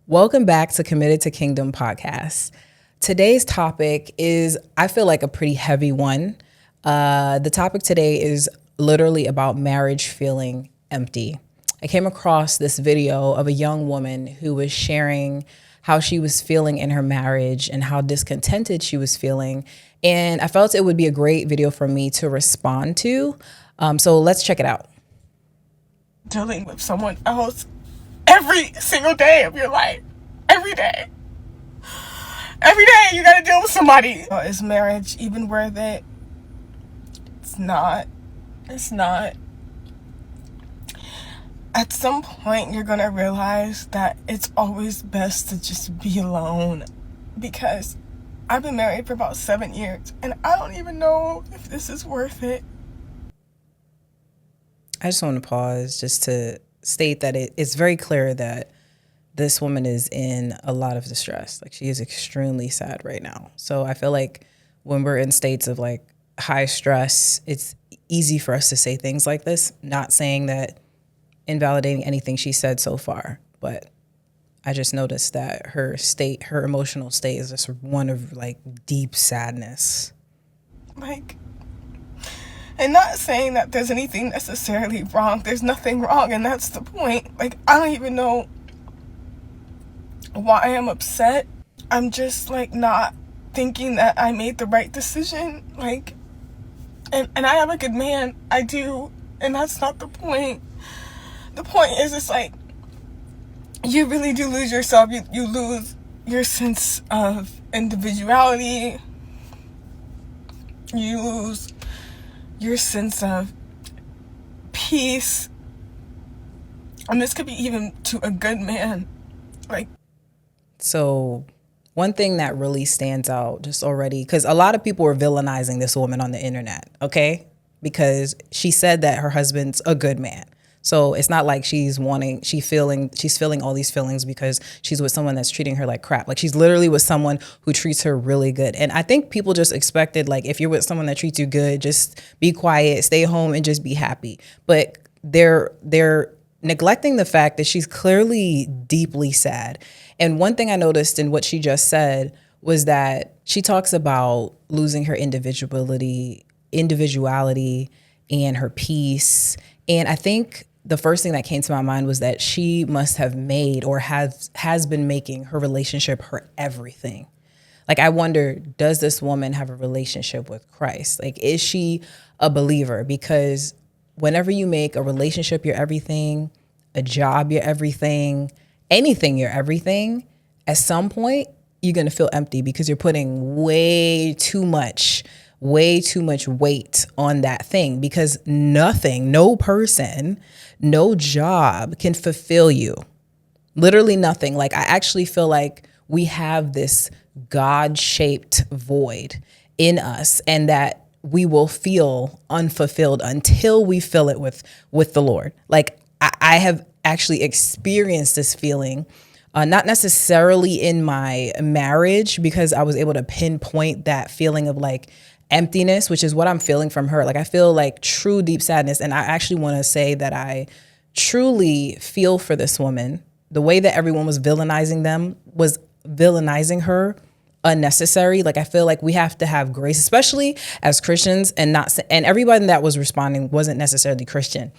Welcome back to Committed to Kingdom podcast. Today's topic is, I feel like, a pretty heavy one. The topic today is literally about marriage feeling empty. I came across this video of a young woman who was sharing how she was feeling in her marriage and how discontented she was feeling. And I felt it would be a great video for me to respond to. So let's check it out. Dealing with someone else every single day of your life. Every day. Every day you gotta deal with somebody. Is marriage even worth it? It's not. It's not. At some point you're gonna realize that it's always best to just be alone. Because I've been married for about 7 years and I don't even know if this is worth it. I just want to pause just to state that it's very clear that this woman is in a lot of distress. Like, she is extremely sad right now. So I feel like when we're in states of like high stress, it's easy for us to say things like this, not saying that invalidating anything she said so far, but I just noticed that her emotional state is just one of like deep sadness. And not saying that there's anything necessarily wrong. There's nothing wrong, and that's the point. Like, I don't even know why I'm upset. I'm just, like, not thinking that I made the right decision. Like, and I have a good man. I do. And that's not the point. The point is, it's like, you really do lose yourself. You lose your sense of individuality. You lose your sense of peace. And this could be even to a good man. So one thing that really stands out just already, because a lot of people were villainizing this woman on the internet, okay? Because she said that her husband's a good man. So it's not like she's feeling all these feelings because she's with someone that's treating her like crap. Like, she's literally with someone who treats her really good. And I think people just expected, like, if you're with someone that treats you good, just be quiet, stay home, and just be happy. But they're neglecting the fact that she's clearly deeply sad. And one thing I noticed in what she just said was that she talks about losing her individuality and her peace. And I think the first thing that came to my mind was that she must have made or has been making her relationship her everything. Like, I wonder, does this woman have a relationship with Christ? Like, is she a believer? Because whenever you make a relationship your everything, a job your everything, anything your everything, at some point you're going to feel empty because you're putting way too much weight on that thing, because nothing, no person, no job can fulfill you. Literally nothing. Like, I actually feel like we have this God-shaped void in us, and that we will feel unfulfilled until we fill it with the Lord. Like, I have actually experienced this feeling, not necessarily in my marriage, because I was able to pinpoint that feeling of like emptiness, which is what I'm feeling from her. Like, I feel like true deep sadness. And I actually want to say that I truly feel for this woman. The way that everyone was villainizing her unnecessary. Like, I feel like we have to have grace, especially as Christians, and everybody that was responding wasn't necessarily Christian.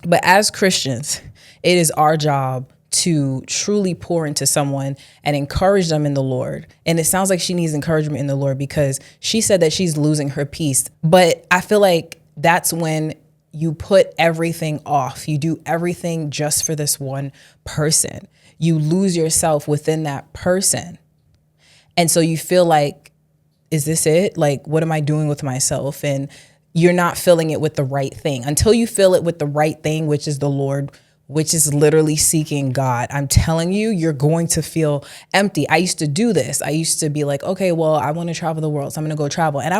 But as Christians, it is our job to truly pour into someone and encourage them in the Lord. And it sounds like she needs encouragement in the Lord, because she said that she's losing her peace. But I feel like that's when you put everything off. You do everything just for this one person. You lose yourself within that person. And so you feel like, is this it? Like, what am I doing with myself? And you're not filling it with the right thing. Until you fill it with the right thing, which is the Lord, which is literally seeking God, I'm telling you, you're going to feel empty. I used to do this. I used to be like, okay, well, I want to travel the world, so I'm going to go travel. And I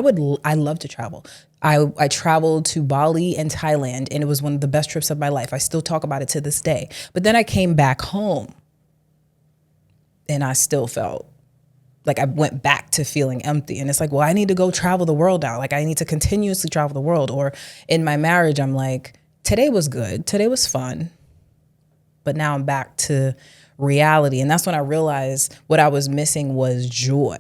love to travel. I traveled to Bali and Thailand, and it was one of the best trips of my life. I still talk about it to this day. But then I came back home, and I still felt like I went back to feeling empty. And it's like, well, I need to go travel the world now. Like, I need to continuously travel the world. Or in my marriage, I'm like, today was good. Today was fun. But now I'm back to reality. And that's when I realized what I was missing was joy.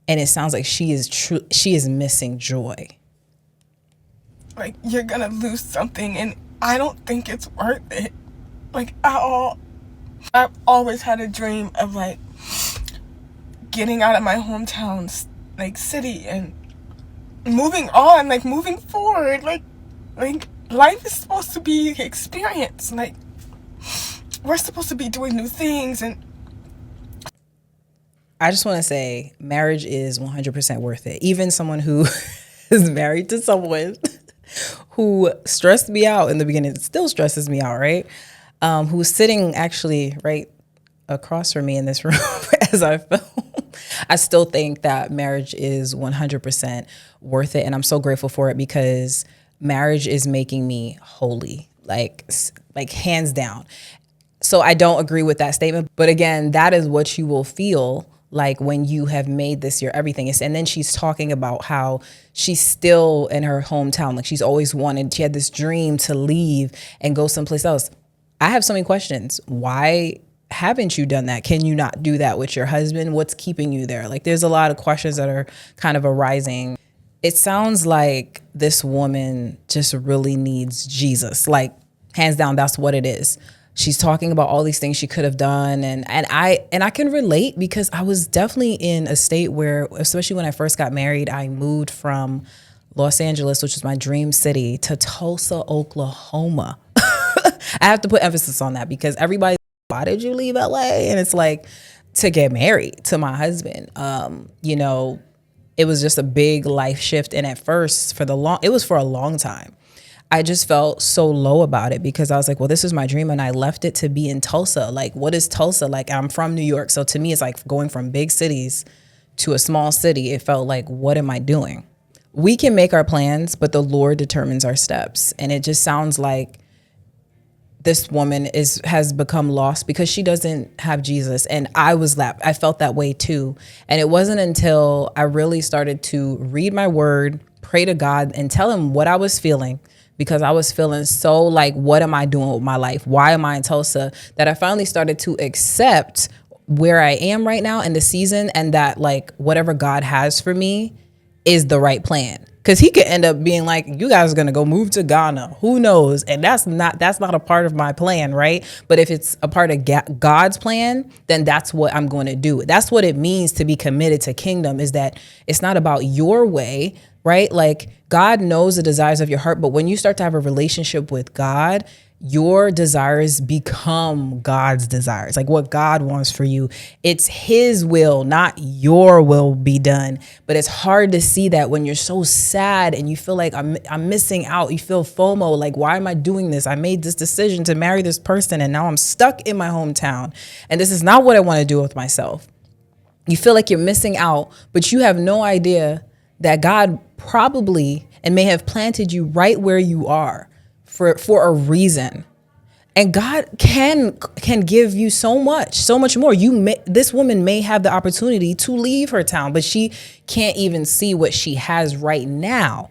And it sounds like she is missing joy. Like, you're gonna lose something, and I don't think it's worth it. Like, at all. I've always had a dream of, like, getting out of my hometown, like, city, and moving on, like, moving forward. Like life is supposed to be experience. Like, we're supposed to be doing new things. And I just want to say marriage is 100% worth it. Even someone who is married to someone who stressed me out in the beginning, still stresses me out, right? Who's sitting actually right across from me in this room as I film. I still think that marriage is 100% worth it. And I'm so grateful for it because marriage is making me holy, like hands down. So I don't agree with that statement. But again, that is what you will feel like when you have made this your everything. And then she's talking about how she's still in her hometown. Like she's always wanted, she had this dream to leave and go someplace else. I have so many questions. Why haven't you done that? Can you not do that with your husband? What's keeping you there? Like there's a lot of questions that are kind of arising. It sounds like this woman just really needs Jesus. Like hands down, that's what it is. She's talking about all these things she could have done. And I can relate because I was definitely in a state where, especially when I first got married, I moved from Los Angeles, which is my dream city, to Tulsa, Oklahoma. I have to put emphasis on that because everybody, why did you leave LA? And it's like, to get married to my husband. It was just a big life shift. And at first it was for a long time. I just felt so low about it because I was like, well, this is my dream. And I left it to be in Tulsa. Like, what is Tulsa? Like, I'm from New York. So to me, it's like going from big cities to a small city. It felt like, what am I doing? We can make our plans, but the Lord determines our steps. And it just sounds like this woman has become lost because she doesn't have Jesus. And I felt that way too. And it wasn't until I really started to read my word, pray to God, and tell him what I was feeling, because I was feeling so like, what am I doing with my life? Why am I in Tulsa? That I finally started to accept where I am right now in the season, and that like whatever God has for me is the right plan. Because he could end up being like, you guys are going to go move to Ghana. Who knows? And that's not a part of my plan, right? But if it's a part of God's plan, then that's what I'm going to do. That's what it means to be committed to kingdom, is that it's not about your way, right? Like God knows the desires of your heart. But when you start to have a relationship with God, your desires become God's desires, like what God wants for you. It's his will, not your will be done. But it's hard to see that when you're so sad and you feel like I'm missing out. You feel FOMO, like, why am I doing this? I made this decision to marry this person and now I'm stuck in my hometown. And this is not what I want to do with myself. You feel like you're missing out, but you have no idea that God probably and may have planted you right where you are for a reason. And God can give you so much more. This woman may have the opportunity to leave her town, but she can't even see what she has right now.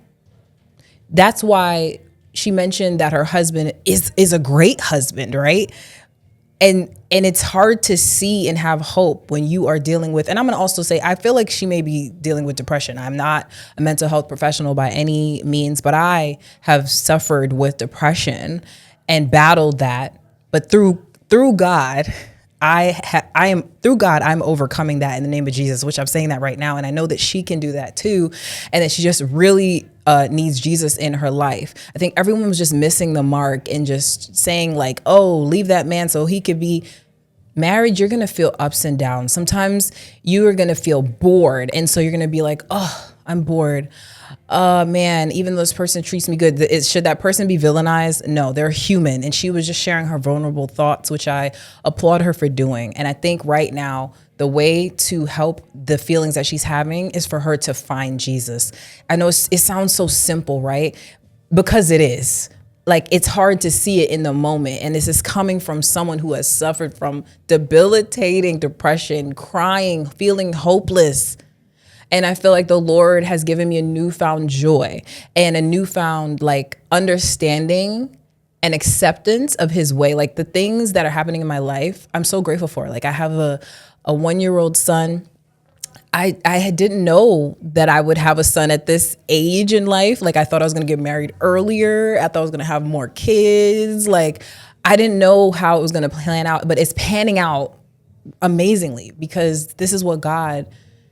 That's why she mentioned that her husband is a great husband, right? And it's hard to see and have hope when you are dealing with, and I'm going to also say, I feel like she may be dealing with depression. I'm not a mental health professional by any means, but I have suffered with depression and battled that. But through God, I'm overcoming that in the name of Jesus, which I'm saying that right now. And I know that she can do that too. And that she just really needs Jesus in her life. I think everyone was just missing the mark and just saying like, oh, leave that man so he could be married. You're going to feel ups and downs. Sometimes you are going to feel bored. And so you're going to be like, oh, I'm bored. Man, even though this person treats me good, should that person be villainized? No, they're human. And she was just sharing her vulnerable thoughts, which I applaud her for doing. And I think right now, the way to help the feelings that she's having is for her to find Jesus. I know it sounds so simple, right? Because it is. Like, it's hard to see it in the moment. And this is coming from someone who has suffered from debilitating depression, crying, feeling hopeless. And I feel like the Lord has given me a newfound joy and a newfound like understanding and acceptance of his way. Like the things that are happening in my life, I'm so grateful for. Like I have a 1-year-old son. I didn't know that I would have a son at this age in life. Like I thought I was going to get married earlier. I thought I was going to have more kids. Like I didn't know how it was going to plan out, but it's panning out amazingly because this is what God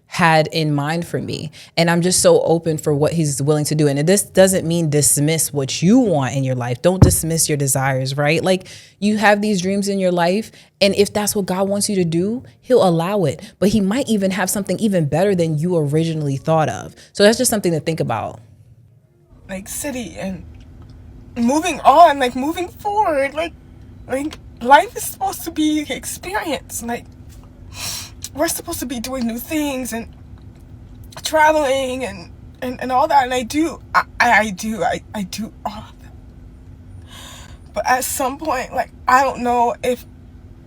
had in mind for me. And I'm just so open for what he's willing to do. And this doesn't mean dismiss what you want in your life. Don't dismiss your desires, right? Like you have these dreams in your life. And if that's what God wants you to do, he'll allow it. But he might even have something even better than you originally thought of. So that's just something to think about. Like city and moving on, like moving forward, like life is supposed to be experience. Like we're supposed to be doing new things and traveling and all that, and I do all of that. But at some point, like I don't know if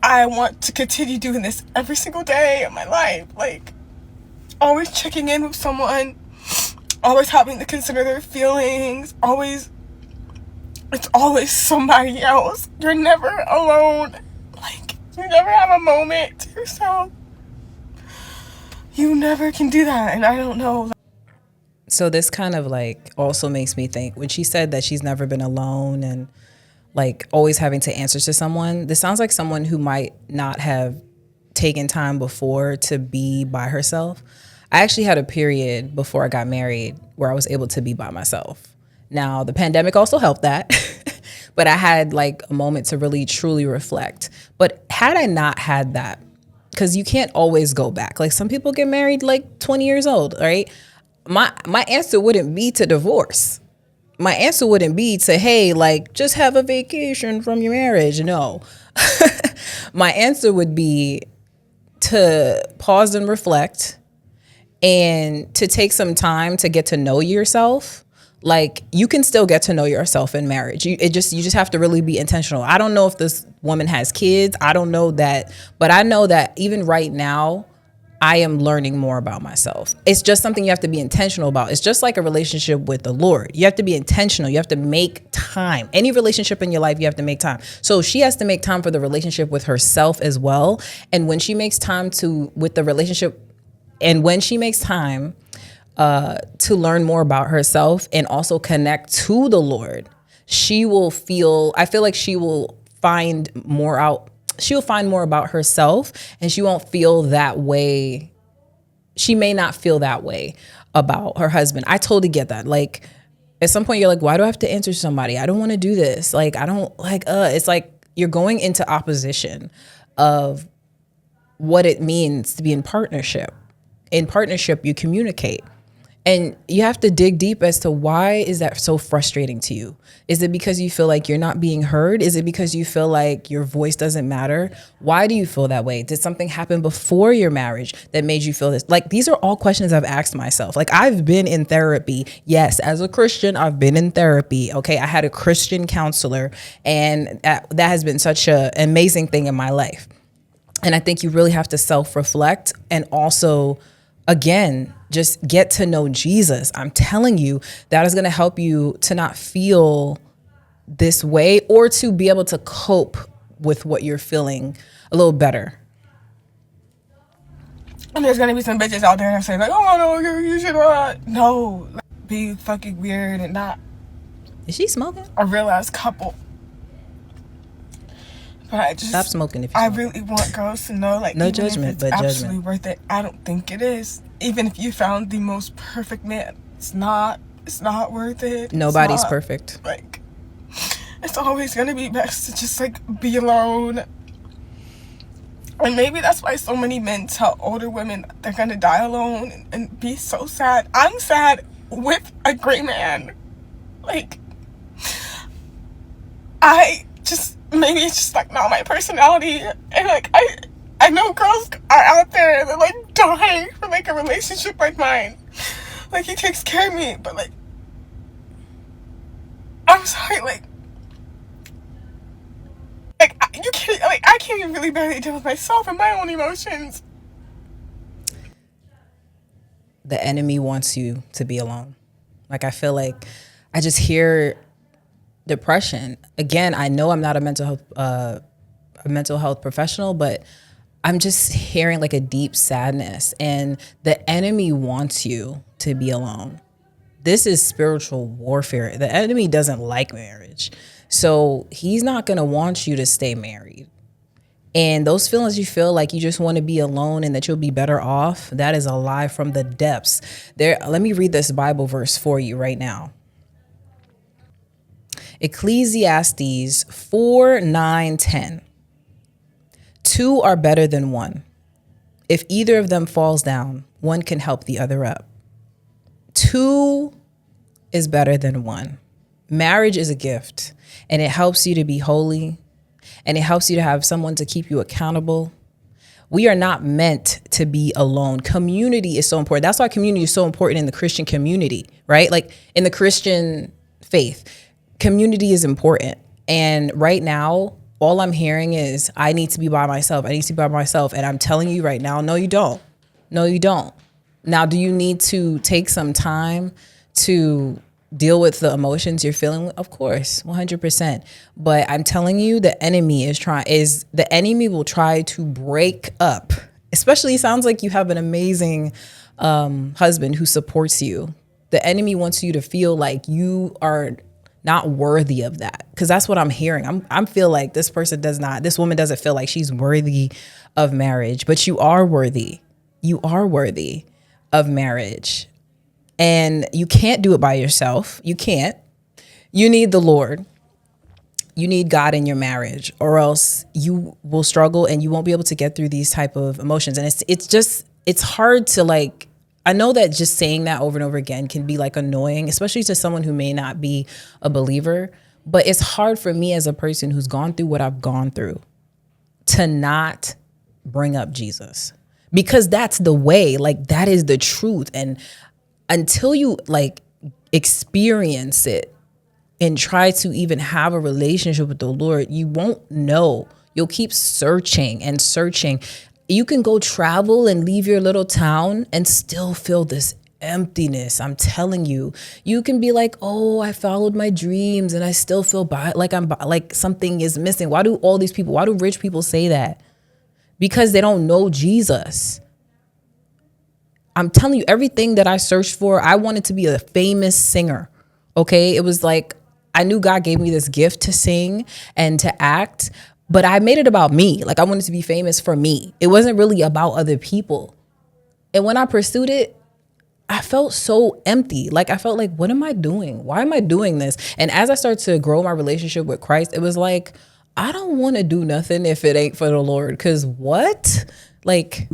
I want to continue doing this every single day of my life. Like always checking in with someone, always having to consider their feelings, it's always somebody else. You're never alone. Like you never have a moment to yourself. You never can do that, and I don't know. So this kind of like also makes me think when she said that she's never been alone and like always having to answer to someone, this sounds like someone who might not have taken time before to be by herself. I actually had a period before I got married where I was able to be by myself. Now, the pandemic also helped that, but I had like a moment to really truly reflect. But had I not had that, because you can't always go back. Like some people get married like 20 years old, right? My answer wouldn't be to divorce. My answer wouldn't be to, hey, like just have a vacation from your marriage. No. My answer would be to pause and reflect and to take some time to get to know yourself. Like you can still get to know yourself in marriage. You just have to really be intentional. I don't know if this woman has kids. I don't know that, but I know that even right now, I am learning more about myself. It's just something you have to be intentional about. It's just like a relationship with the Lord. You have to be intentional. You have to make time. Any relationship in your life, you have to make time. So she has to make time for the relationship with herself as well. And when she makes time with the relationship, and when she makes time to learn more about herself and also connect to the Lord, I feel like she will find more about herself, and she won't feel that way. She may not feel that way about her husband. I totally get that. Like at some point you're like, why do I have to answer somebody? I don't want to do this. Like, I don't like, it's like you're going into opposition of what it means to be in partnership. In partnership, you communicate. And you have to dig deep as to why is that so frustrating to you? Is it because you feel like you're not being heard? Is it because you feel like your voice doesn't matter? Why do you feel that way? Did something happen before your marriage that made you feel this? Like, these are all questions I've asked myself. Like, I've been in therapy. Yes, as a Christian, I've been in therapy. Okay, I had a Christian counselor, and that has been such an amazing thing in my life. And I think you really have to self-reflect and also, again, just get to know Jesus. I'm telling you, that is going to help you to not feel this way or to be able to cope with what you're feeling a little better. And there's going to be some bitches out there that say like, oh no, you should no, like, be fucking weird and not. Is she smoking? A real ass couple. But I just stop smoking if you smoke. I really want girls to know, like, no judgment, but absolutely judgment. Worth it. I don't think it is. Even if you found the most perfect man, it's not worth it. Nobody's perfect. Like, it's always gonna be best to just like be alone. And maybe that's why so many men tell older women they're gonna die alone and be so sad. I'm sad with a great man. Like, maybe it's just like not my personality, and like I know girls are out there and they're like dying for like a relationship like mine. Like, he takes care of me, but like, I'm sorry, like you can't, like, I can't even really barely deal with myself and my own emotions. The enemy wants you to be alone. Like, I feel like I just hear depression. Again, I know I'm not a mental health professional, but I'm just hearing like a deep sadness, and the enemy wants you to be alone. This is spiritual warfare. The enemy doesn't like marriage. So he's not going to want you to stay married. And those feelings you feel like you just want to be alone and that you'll be better off, that is a lie from the depths. Let me read this Bible verse for you right now. Ecclesiastes 4:9-10. Two are better than one. If either of them falls down, one can help the other up. Two is better than one. Marriage is a gift, and it helps you to be holy, and it helps you to have someone to keep you accountable. We are not meant to be alone. Community is so important. That's why community is so important in the Christian community, right? Like in the Christian faith, community is important. And right now, all I'm hearing is, I need to be by myself. I need to be by myself. And I'm telling you right now, no, you don't. No, you don't. Now, do you need to take some time to deal with the emotions you're feeling? Of course, 100%. But I'm telling you, the enemy will try to break up. Especially, it sounds like you have an amazing husband who supports you. The enemy wants you to feel like you are not worthy of that, because that's what I'm hearing. I'm feel like this woman doesn't feel like she's worthy of marriage, but you are worthy. You are worthy of marriage, and you can't do it by yourself. You can't. You need the Lord. You need God in your marriage, or else you will struggle and you won't be able to get through these type of emotions. And it's hard to like, I know that just saying that over and over again can be like annoying, especially to someone who may not be a believer. But it's hard for me as a person who's gone through what I've gone through to not bring up Jesus, because that's the way, like that is the truth. And until you like experience it and try to even have a relationship with the Lord, you won't know. You'll keep searching and searching. You can go travel and leave your little town and still feel this emptiness. I'm telling you, you can be like, oh, I followed my dreams and I still feel like something is missing. Why do rich people say that? Because they don't know Jesus. I'm telling you, everything that I searched for, I wanted to be a famous singer. Okay. It was like, I knew God gave me this gift to sing and to act, but I made it about me. Like I wanted to be famous for me. It wasn't really about other people. And when I pursued it, I felt so empty. Like I felt like, what am I doing? Why am I doing this? And as I started to grow my relationship with Christ, it was like, I don't want to do nothing if it ain't for the Lord. Cause what? Like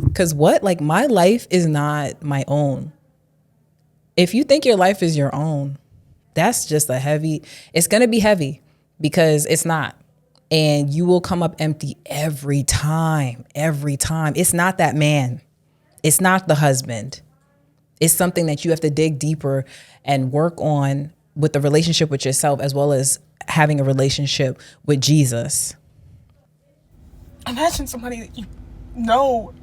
my life is not my own. If you think your life is your own, that's just it's going to be heavy, because it's not. And you will come up empty every time. It's not that man. It's not the husband. It's something that you have to dig deeper and work on with the relationship with yourself, as well as having a relationship with Jesus. Imagine somebody that you know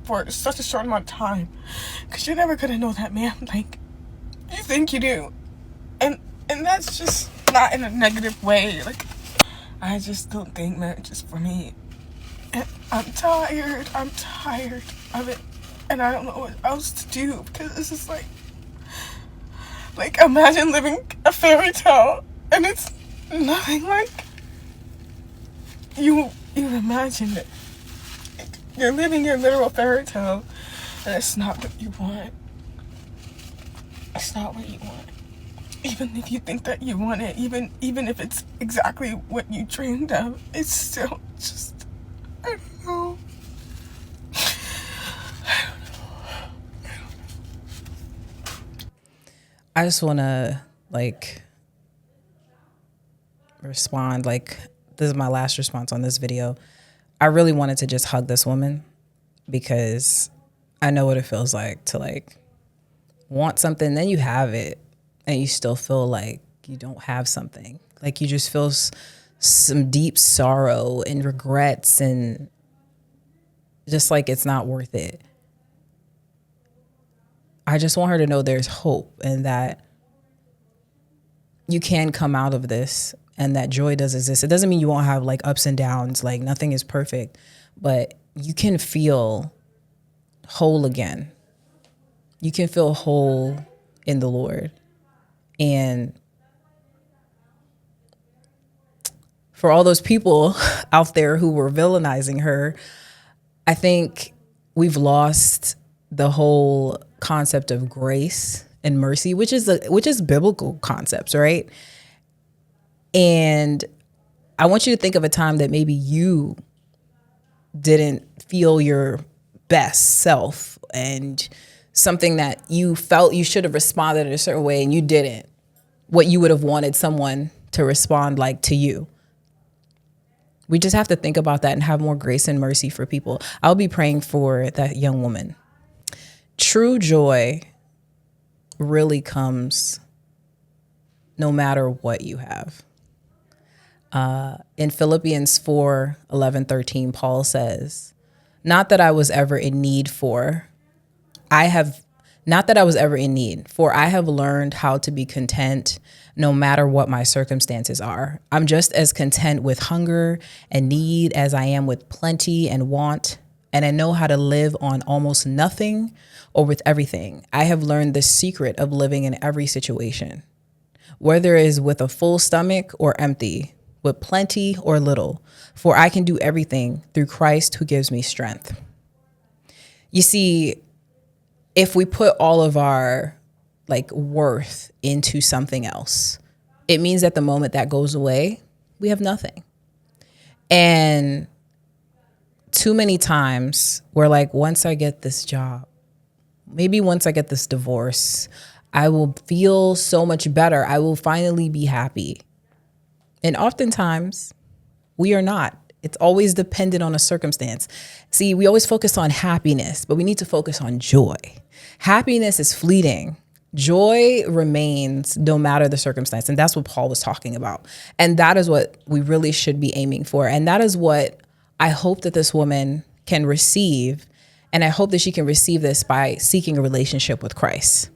for such a short amount of time, because you're never going to know that man like you think you do. And that's just not in a negative way. Like, I just don't think marriage is for me. And I'm tired of it. And I don't know what else to do, because this is like imagine living a fairy tale and it's nothing like you imagined it. You're living your literal fairy tale, and it's not what you want. It's not what you want. Even if you think that you want it, even if it's exactly what you dreamed of, it's still just, I don't know. I just want to respond. This is my last response on this video. I really wanted to just hug this woman, because I know what it feels like to want something, then you have it, and you still feel like you don't have something. Like you just feel some deep sorrow and regrets, and just like it's not worth it. I just want her to know there's hope, and that you can come out of this, and that joy does exist. It doesn't mean you won't have like ups and downs, like nothing is perfect, but you can feel whole again. You can feel whole in the Lord. And for all those people out there who were villainizing her, I think we've lost the whole concept of grace and mercy, which is biblical concepts, right? And I want you to think of a time that maybe you didn't feel your best self and something that you felt you should have responded in a certain way and you didn't, what you would have wanted someone to respond like to you. We just have to think about that and have more grace and mercy for people. I'll be praying for that young woman. True joy really comes no matter what you have. In Philippians 4:11-13, Paul says, not that I was ever in need, for I have learned how to be content no matter what my circumstances are. I'm just as content with hunger and need as I am with plenty and want, and I know how to live on almost nothing or with everything. I have learned the secret of living in every situation, whether it is with a full stomach or empty, with plenty or little, for I can do everything through Christ who gives me strength. You see, if we put all of our worth into something else, it means that the moment that goes away, we have nothing. And too many times we're like, once I get this job, maybe once I get this divorce, I will feel so much better. I will finally be happy. And oftentimes we are not. It's always dependent on a circumstance. See, we always focus on happiness, but we need to focus on joy. Happiness is fleeting. Joy remains no matter the circumstance. And that's what Paul was talking about. And that is what we really should be aiming for. And that is what I hope that this woman can receive. And I hope that she can receive this by seeking a relationship with Christ.